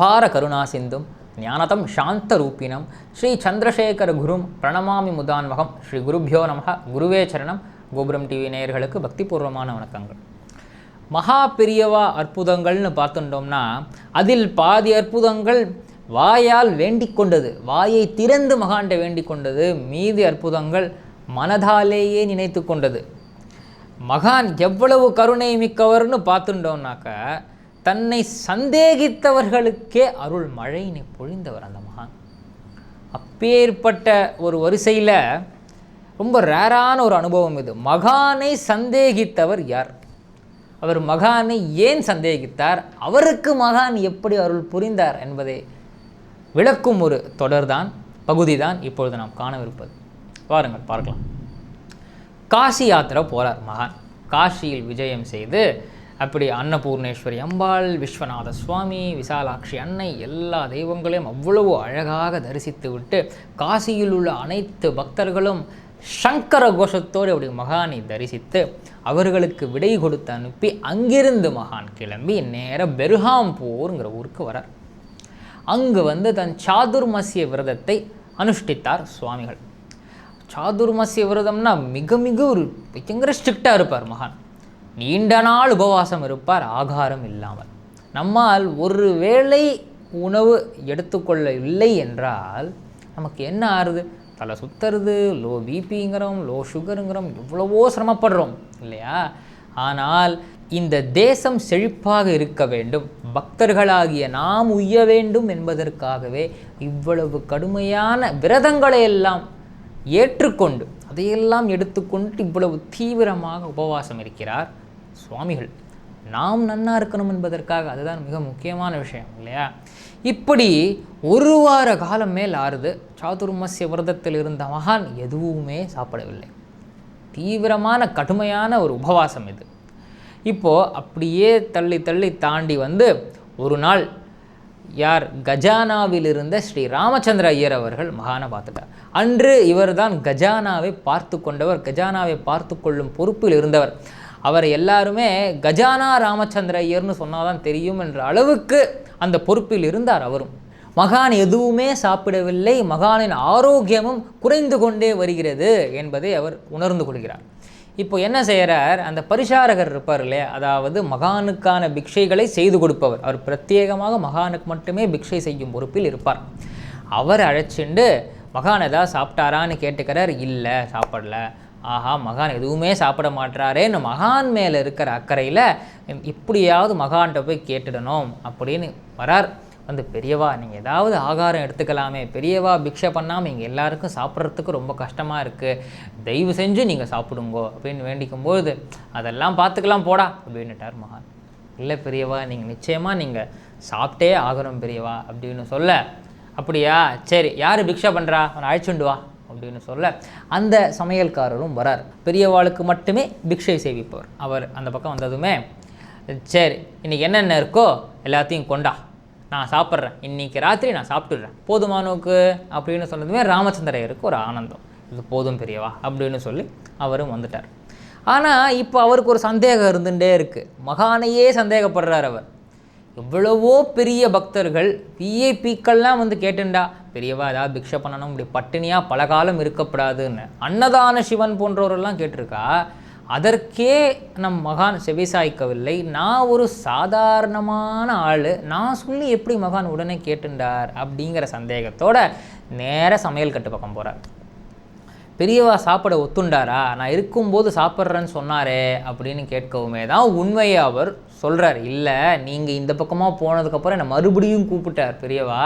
அபார கருணா சிந்தும் ஞானதம் சாந்த ரூபிணம் ஸ்ரீ சந்திரசேகர குரும் பிரணமாமி முதான்மகம். ஸ்ரீ குருபியோ நமக. குருவே சரணம். கோபுரம் டிவி நேயர்களுக்கு பக்திபூர்வமான வணக்கங்கள். மகா பெரியவா அற்புதங்கள்னு பார்த்துட்டோம்னா அதில் பாதி அற்புதங்கள் வாயால் வேண்டிக் கொண்டது, வாயை திறந்து மகான்கிட்ட வேண்டிக் கொண்டது. மீதி அற்புதங்கள் மனதாலேயே நினைத்து கொண்டது. மகான் எவ்வளவு கருணை மிக்கவர்னு பார்த்துட்டோம்னாக்க தன்னை சந்தேகித்தவர்களுக்கே அருள் மழையினை பொழிந்தவர் அந்த மகான். அப்பேற்பட்ட ஒரு வரிசையில் ரொம்ப ரேரான ஒரு அனுபவம் இது. மகானை சந்தேகித்தவர் யார்? அவர் மகானை ஏன் சந்தேகித்தார்? அவருக்கு மகான் எப்படி அருள் புரிந்தார் என்பதை விளக்கும் ஒரு தொடர்தான், பகுதிதான் இப்பொழுது நாம் காணவிருப்பது. வாருங்கள் பார்க்கலாம். காசி யாத்திரை போகிறார் மகான். காசியில் விஜயம் செய்து அப்படி அன்னபூர்ணேஸ்வரி அம்பாள், விஸ்வநாத சுவாமி, விசாலாட்சி அன்னை எல்லா தெய்வங்களையும் அவ்வளவு அழகாக தரிசித்து விட்டு காசியில் உள்ள அனைத்து பக்தர்களும் சங்கர கோஷத்தோடு அப்படி மகானை தரிசித்து அவர்களுக்கு விடை கொடுத்து அனுப்பி அங்கிருந்து மகான் கிளம்பி நேர பெர்ஹாம்பூர்ங்கிற ஊருக்கு வரார். அங்கு தன் சாதுர்மசிய விரதத்தை அனுஷ்டித்தார் சுவாமிகள். சாதுர்மசிய விரதம்னா மிக ஒரு பயங்கர ஸ்ட்ரிக்டாக இருப்பார் மகான். நீண்ட நாள் உபவாசம் இருப்பார், ஆகாரம் இல்லாமல். நம்மால் ஒரு வேளை உணவு எடுத்துக்கொள்ளவில்லை என்றால் நமக்கு என்ன ஆறுது? தலை சுத்துறது, லோ பிபிங்கிறோம், லோ சுகருங்கிறோம், எவ்வளவோ சிரமப்படுறோம் இல்லையா? ஆனால் இந்த தேசம் செழிப்பாக இருக்க வேண்டும், பக்தர்களாகிய நாம் உய்ய வேண்டும் என்பதற்காகவே இவ்வளவு கடுமையான விரதங்களை எல்லாம் ஏற்றுக்கொண்டு அதையெல்லாம் எடுத்துக்கொண்டு இவ்வளவு தீவிரமாக உபவாசம் இருக்கிறார் சுவாமிகள். நாம் நன்னா இருக்கணும் என்பதற்காக. அதுதான் மிக முக்கியமான விஷயம் இல்லையா? இப்படி ஒரு வார காலம் மேல் ஆறுது. சாதுர்மசிய விரதத்தில் இருந்த மகான் எதுவுமே சாப்பிடவில்லை. தீவிரமான கடுமையான ஒரு உபவாசம் இது. இப்போது அப்படியே தள்ளி தாண்டி ஒரு நாள் யார் கஜானாவில் இருந்த ஸ்ரீ ராமச்சந்திர ஐயர் அவர்கள் மகானை பார்த்துட்டார். அன்று இவர் தான் கஜானாவை பார்த்து கொண்டவர், கஜானாவை பார்த்து கொள்ளும் பொறுப்பில் இருந்தவர். அவர் எல்லாருமே கஜானா ராமச்சந்திர ஐயர்னு சொன்னாதான் தெரியும் என்ற அளவுக்கு அந்த பொறுப்பில் இருந்தார் அவரும். மகான் எதுவுமே சாப்பிடவில்லை, மகானின் ஆரோக்கியமும் குறைந்து கொண்டே வருகிறது என்பதை அவர் உணர்ந்து கொள்கிறார். இப்போ என்ன செய்கிறார்? அந்த பரிசாரகர் இருப்பார் இல்லையா, அதாவது மகானுக்கான பிக்ஷைகளை செய்து கொடுப்பவர். அவர் பிரத்யேகமாக மகானுக்கு மட்டுமே பிக்ஷை செய்யும் பொறுப்பில் இருப்பார். அவர் அழைச்சிண்டு மகான் ஏதாவது சாப்பிட்டாரான்னு கேட்டுக்கிறார். இல்லை, சாப்பிடல. ஆஹா, மகான் எதுவுமே சாப்பிட மாட்டாரேன்னு மகான் மேலே இருக்கிற அக்கறையில் இப்படியாவது மகான்கிட்ட போய் கேட்டுடணும் அப்படின்னு வரார். பெரியவா நீங்கள் ஏதாவது ஆகாரம் எடுத்துக்கலாமே, பெரியவா பிக்ஷை பண்ணாமல் இங்கே எல்லாருக்கும் சாப்பிட்றதுக்கு ரொம்ப கஷ்டமாக இருக்குது, தயவு செஞ்சு நீங்கள் சாப்பிடுங்கோ அப்படின்னு வேண்டிக்கும்போது அதெல்லாம் பார்த்துக்கலாம் போடா அப்படின்னுட்டார் மகான். இல்லை பெரியவா, நீங்கள் நிச்சயமாக நீங்கள் சாப்பிட்டே ஆகணும் பெரியவா அப்படின்னு சொல்ல, அப்படியா சரி யார் பிக்ஷை பண்ணுறா அவனை அழைச்சுண்டு வா அப்படின்னு சொல்ல அந்த சமையல்காரரும் வரார். பெரியவாளுக்கு மட்டுமே பிக்ஷை செய்விப்பவர். அவர் அந்த பக்கம் வந்ததுமே சரி இன்றைக்கி என்னென்ன இருக்கோ எல்லாத்தையும் கொண்டா, நான் சாப்பிட்றேன், இன்றைக்கி ராத்திரி நான் சாப்பிட்டுடுறேன், போதுமானோக்கு அப்படின்னு சொன்னதுமே ராமச்சந்திரையருக்கு ஒரு ஆனந்தம். இது போதும் பெரியவா அப்படின்னு சொல்லி அவரும் வந்துட்டார். ஆனால் இப்போ அவருக்கு ஒரு சந்தேகம் இருந்துகிட்டே இருக்குது. மகானையே சந்தேகப்படுறார் அவர். எவ்வளவோ பெரிய பக்தர்கள் விஐபிக்கள்லாம் கேட்டுண்டா, பெரியவா ஏதாவது பிக்ஷை பண்ணணும், இப்படி பட்டினியாக பல காலம் இருக்கப்படாதுன்னு அன்னதான சிவன் போன்றவரெல்லாம் கேட்டிருக்கா. அதற்கே நம் மகான் செவிசாய்க்கவில்லை. நான் ஒரு சாதாரணமான ஆள், நான் சொல்லி எப்படி மகான் உடனே கேட்டுண்டார் அப்படிங்கிற சந்தேகத்தோட நேர சமையல் கட்டு பக்கம் போகிறார். பெரியவா சாப்பிட ஒத்துண்டாரா? நான் இருக்கும்போது சாப்பிட்றேன்னு சொன்னாரே அப்படின்னு கேட்கவுமே தான் உண்மையை அவர் சொல்கிறார். இல்லை, நீங்கள் இந்த பக்கமாக போனதுக்கப்புறம் என்னை மறுபடியும் கூப்பிட்டார் பெரியவா.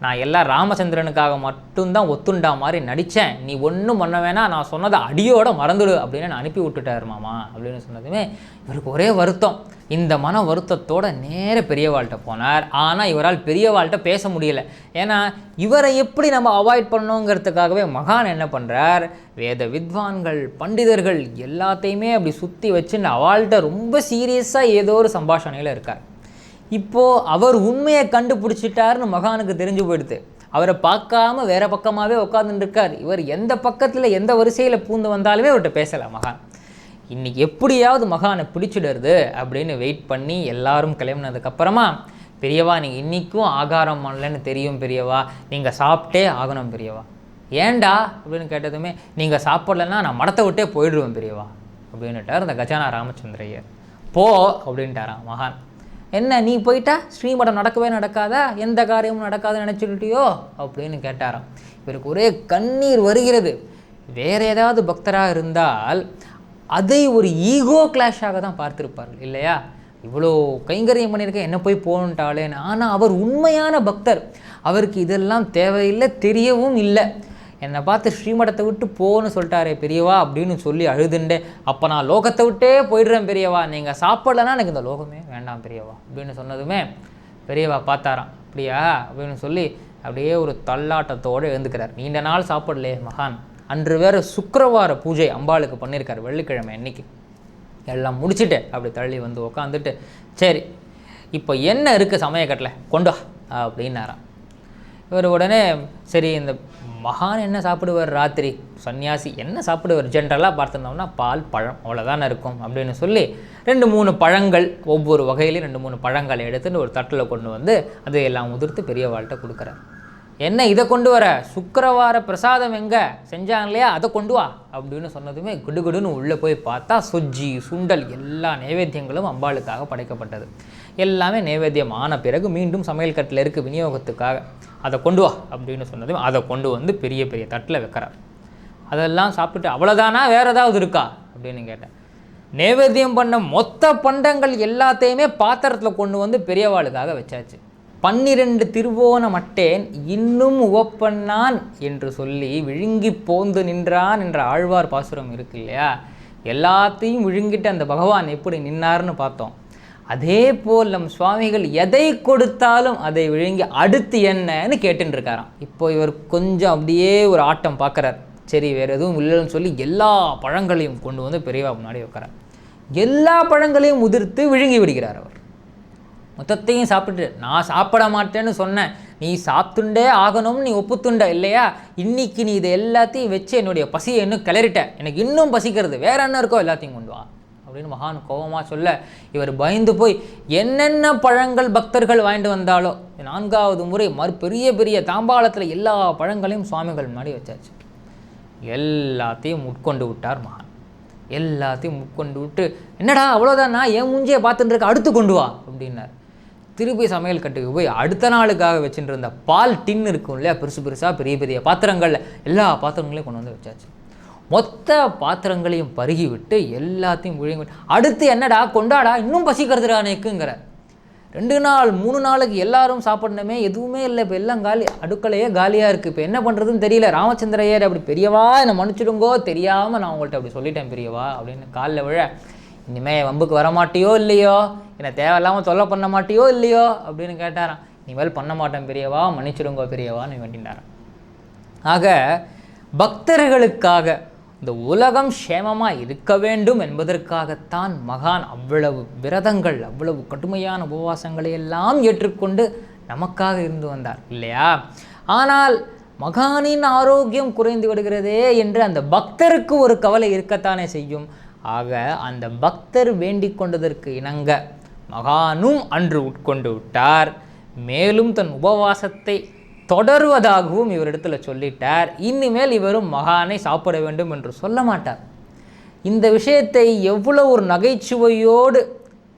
நான் எல்லாம் ராமச்சந்திரனுக்காக மட்டும்தான் ஒத்துண்டா மாதிரி நடித்தேன், நீ ஒன்றும் பண்ண வேணாம், நான் சொன்னதை அடியோட மறந்துடு அப்படின்னு நான் அனுப்பி விட்டுட்டார் மாமா அப்படின்னு சொன்னதுமே இவருக்கு ஒரே வருத்தம். இந்த மன வருத்தத்தோடு நேர பெரியவாள்கிட்ட போனார். ஆனால் இவரால் பெரியவாள்கிட்ட பேச முடியல. ஏன்னா இவரை எப்படி நம்ம அவாய்ட் பண்ணோங்கிறதுக்காகவே மகான் என்ன பண்ணுறார், வேத வித்வான்கள் பண்டிதர்கள் எல்லாத்தையுமே அப்படி சுற்றி வச்சுன்னு அவள்கிட்ட ரொம்ப சீரியஸாக ஏதோ ஒரு சம்பாஷணையில் இருக்கார். இப்போது அவர் உண்மையை கண்டுபிடிச்சிட்டாருன்னு மகானுக்கு தெரிஞ்சு போயிடுது. அவரை பார்க்காம வேற பக்கமாகவே உட்காந்துருக்கார். இவர் எந்த பக்கத்தில் எந்த வரிசையில் பூந்து வந்தாலுமே அவர்கிட்ட பேசலை மகான். இன்றைக்கி எப்படியாவது மகானை பிடிச்சிடுறது அப்படின்னு வெயிட் பண்ணி எல்லாரும் கிளம்பினதுக்கப்புறமா பெரியவா நீங்கள் இன்றைக்கும் ஆகாரம் பண்ணலன்னு தெரியும் பெரியவா, நீங்கள் சாப்பிட்டே ஆகணும் பெரியவா. ஏண்டா அப்படின்னு கேட்டதுமே, நீங்கள் சாப்பிட்லன்னா நான் மடத்தை விட்டே போயிடுவேன் பெரியவா அப்படின்னுட்டார் அந்த கஜானா ராமச்சந்திரையர். போ அப்படின்ட்டாரான் மகான். என்ன நீ போயிட்டா ஸ்ரீமடம் நடக்கவே நடக்காதா, எந்த காரியமும் நடக்காதுன்னு நினச்சிக்கிட்டியோ அப்படின்னு கேட்டாராம். இவருக்கு ஒரே கண்ணீர் வருகிறது. வேறு ஏதாவது பக்தராக இருந்தால் அதை ஒரு ஈகோ கிளாஷாக தான் பார்த்துருப்பார்கள் இல்லையா. இவ்வளோ கைங்கரியம் பண்ணியிருக்கேன், என்ன போய் போகணுன்ட்டாலேன்னு. ஆனால் அவர் உண்மையான பக்தர், அவருக்கு இதெல்லாம் தேவையில்லை, தெரியவும் இல்லை. என்னை பார்த்து ஸ்ரீமடத்தை விட்டு போன்னு சொல்லிட்டாரே பெரியவா அப்படின்னு சொல்லி அழுதுண்டே, அப்போ நான் லோகத்தை விட்டே போயிடுறேன் பெரியவா, நீங்கள் சாப்பிடலன்னா எனக்கு இந்த லோகமே வேண்டாம் பெரியவா அப்படின்னு சொன்னதுமே பெரியவா பார்த்தாராம். அப்படியா அப்படின்னு சொல்லி அப்படியே ஒரு தள்ளாட்டத்தோடு எழுந்துக்கிறார். நீண்ட நாள் சாப்பிடலையே மகான். அன்று வேறு சுக்கிரவார பூஜை அம்பாளுக்கு பண்ணியிருக்கார், வெள்ளிக்கிழமை அன்னைக்கு. எல்லாம் முடிச்சுட்டு அப்படி தள்ளி வந்து உக்காந்துட்டு, சரி இப்போ என்ன இருக்குது சமயக்கட்டில் கொண்டு வா அப்படின்னாராம். இவர் உடனே சரி இந்த மகான் என்ன சாப்பிடுவார், ராத்திரி சன்னியாசி என்ன சாப்பிடுவார், ஜென்ரலாக பார்த்துருந்தோம்னா பால் பழம் அவ்வளோதானே இருக்கும் அப்படின்னு சொல்லி 2-3 பழங்கள், ஒவ்வொரு வகையிலையும் 2-3 பழங்களை எடுத்துன்னு ஒரு தட்டில் கொண்டு வந்து அதை எல்லாம் உதிர்த்து பெரியவாள்கிட்ட கொடுக்குறார். என்ன இதை கொண்டு வர, சுக்கிரவார பிரசாதம் எங்கே செஞ்சாங்க இல்லையா அதை கொண்டு வா அப்படின்னு சொன்னதுமே குடுகுடுன்னு உள்ளே போய் பார்த்தா சொஜ்ஜி சுண்டல் எல்லா நைவேத்தியங்களும் அம்பாளுக்காக படைக்கப்பட்டது. எல்லாமே நைவேத்தியம் ஆன பிறகு மீண்டும் சமையல் கட்டில் இருக்குது விநியோகத்துக்காக, அதை கொண்டு வா அப்படின்னு சொன்னதும் அதை கொண்டு வந்து பெரிய பெரிய தட்டில் வைக்கிறார். அதெல்லாம் சாப்பிட்டுட்டு அவ்வளோதானா வேறு ஏதாவது இருக்கா அப்படின்னு கேட்டேன். நைவேத்தியம் பண்ண மொத்த பண்டங்கள் எல்லாத்தையுமே பாத்திரத்தில் கொண்டு வந்து பெரியவாளுக்காக வச்சாச்சு. 12 திருவோண மட்டேன் இன்னும் உவப்பண்ணான் என்று சொல்லி விழுங்கி போந்து நின்றான் என்ற ஆழ்வார் பாசுரம் இருக்கு இல்லையா. எல்லாத்தையும் விழுங்கிட்டு அந்த பகவான் எப்படி நின்னார்னு பார்த்தோம். அதே போல் நம் சுவாமிகள் எதை கொடுத்தாலும் அதை விழுங்கி அடுத்து என்னன்னு கேட்டுன்னு இருக்காராம். இப்போ இவர் கொஞ்சம் அப்படியே ஒரு ஆட்டம் பார்க்குறார். சரி வேறு எதுவும் இல்லைன்னு சொல்லி எல்லா பழங்களையும் கொண்டு வந்து பெரியவா முன்னாடி வைக்கிறார். எல்லா பழங்களையும் உதிர்த்து விழுங்கி விடுகிறார். அவர் மொத்தத்தையும் சாப்பிட்டு, நான் சாப்பிட மாட்டேன்னு சொன்னேன், நீ சாப்பிட்டுண்டே ஆகணும்னு நீ ஒப்புத்துண்ட இல்லையா, இன்னைக்கு நீ இதை எல்லாத்தையும் வச்சு என்னுடைய பசியை இன்னும் கிளறிட்ட, எனக்கு இன்னும் பசிக்கிறது, வேற என்ன இருக்கோ எல்லாத்தையும் கொண்டு வா அப்படின்னு மகான் கோபமாக சொல்ல, இவர் பயந்து போய் என்னென்ன பழங்கள் பக்தர்கள் வாங்கிட்டு வந்தாலோ 4வது முறை பெரிய பெரிய தாம்பாளத்தில் எல்லா பழங்களையும் சுவாமிகள் முன்னாடி வச்சாச்சு. எல்லாத்தையும் உட்கொண்டு விட்டார் மகான். எல்லாத்தையும் உட்கொண்டு விட்டு, என்னடா அவ்வளோதானா என் மூஞ்சியை பார்த்துட்டு இருக்க, அடுத்து கொண்டு வா அப்படின்னார். திருப்பி சமையல் கட்டுக்கு போய் அடுத்த நாளுக்காக வச்சுட்டு இருந்த பால் டின் இருக்கும் இல்லையா, பெருசு பெருசாக பெரிய பெரிய பாத்திரங்களில் எல்லா பாத்திரங்களையும் கொண்டு வந்து வச்சாச்சு. மொத்த பாத்திரங்களையும் பருகி விட்டு எல்லாத்தையும் விழுங்கி விட்டு, அடுத்து என்னடா கொண்டாடா இன்னும் பசிக்கிறதுடா நெக்குங்கிற. 2 நாள் 3 நாளுக்கு எல்லாரும் சாப்பிடணுமே, எதுவுமே இல்லை, இப்போ எல்லாம் காலி, அடுக்கலையே காலியாக இருக்குது, இப்போ என்ன பண்ணுறதுன்னு தெரியல. ராமச்சந்திரையர் அப்படி பெரியவா என்னை மன்னிச்சிடுங்கோ, தெரியாமல் நான் உங்கள்கிட்ட அப்படி சொல்லிட்டேன் பெரியவா அப்படின்னு காலில் விழ, இனிமேல் வம்புக்கு வரமாட்டியோ இல்லையோ, என்னை தேவையில்லாமல் தொல்லை பண்ண மாட்டியோ இல்லையோ அப்படின்னு கேட்டாராம். இனிமேல் பண்ண மாட்டேன் பெரியவா, மன்னிச்சிடுங்கோ பெரியவான்னு வேண்டினாராம். ஆக பக்தர்களுக்காக இந்த உலகம் சேமமாக இருக்க வேண்டும் என்பதற்காகத்தான் மகான் அவ்வளவு விரதங்கள், அவ்வளவு கடுமையான உபவாசங்களை எல்லாம் ஏற்றுக்கொண்டு நமக்காக இருந்து வந்தார் இல்லையா. ஆனால் மகானின் ஆரோக்கியம் குறைந்து விடுகிறதே என்று அந்த பக்தருக்கு ஒரு கவலை இருக்கத்தானே செய்யும். ஆக அந்த பக்தர் வேண்டிக் கொண்டதற்கு இணங்க மகானும் அன்று உட்கொண்டு விட்டார். மேலும் தன் உபவாசத்தை தொடருவதாகவும் இவரிடத்தில் சொல்லிட்டார். இனிமேல் இவரும் மகானை சாப்பிட வேண்டும் என்று சொல்ல மாட்டார். இந்த விஷயத்தை எவ்வளவு ஒரு நகைச்சுவையோடு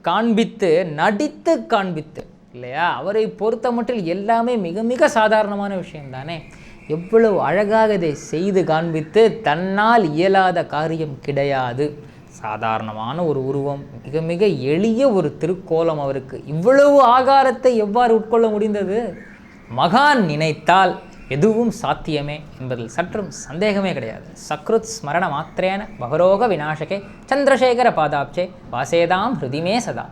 காண்பித்து நடித்து காண்பித்து இல்லையா, அவரை பொறுத்த மட்டில் எல்லாமே மிக மிக சாதாரணமான விஷயம்தானே. எவ்வளவு அழகாக இதை செய்து காண்பித்து, தன்னால் இயலாத காரியம் கிடையாது, சாதாரணமான ஒரு உருவம், மிக மிக எளிய ஒரு திருக்கோலம், அவருக்கு இவ்வளவு ஆகாரத்தை எவ்வாறு உட்கொள்ள முடிந்தது? மகான் நினைத்தால் எதுவும் சாத்தியமே என்பதில் சற்றும் சந்தேகமே கிடையாது. சக்ருத் ஸ்மரண மாத்திரேன பவரோக விநாசகே சந்திரசேகர பாதாப்சே வாசேதாம் ஹிருதிமே சதா.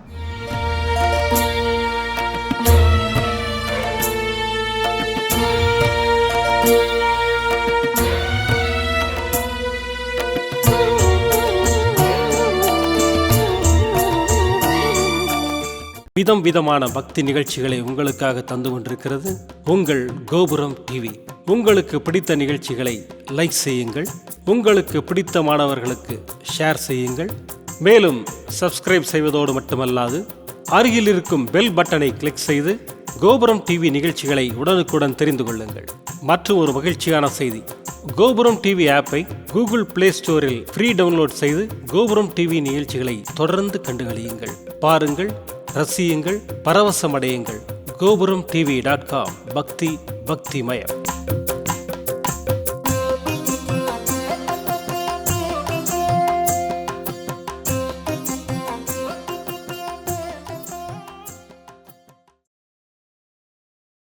விதம் விதமான பக்தி நிகழ்ச்சிகளை உங்களுக்காக தந்து கொண்டிருக்கிறது உங்கள் கோபுரம் டிவி. உங்களுக்கு பிடித்த நிகழ்ச்சிகளை லைக் செய்யுங்கள், உங்களுக்கு பிடித்த மாணவர்களுக்கு ஷேர் செய்யுங்கள். மேலும் சப்ஸ்கிரைப் செய்வதோடு மட்டுமல்லாது அருகில் இருக்கும் பெல் பட்டனை கிளிக் செய்து கோபுரம் டிவி நிகழ்ச்சிகளை உடனுக்குடன் தெரிந்து கொள்ளுங்கள். மற்றும் ஒரு மகிழ்ச்சியான செய்தி, கோபுரம் டிவி ஆப்பை கூகுள் பிளே ஸ்டோரில் ஃப்ரீ டவுன்லோட் செய்து கோபுரம் டிவி நிகழ்ச்சிகளை தொடர்ந்து கண்டுகளியுங்கள். பாருங்கள், ரசியுங்கள், பரவசமடையுங்கள். கோபுரம் டிவி.com பக்தி பக்திமயம்.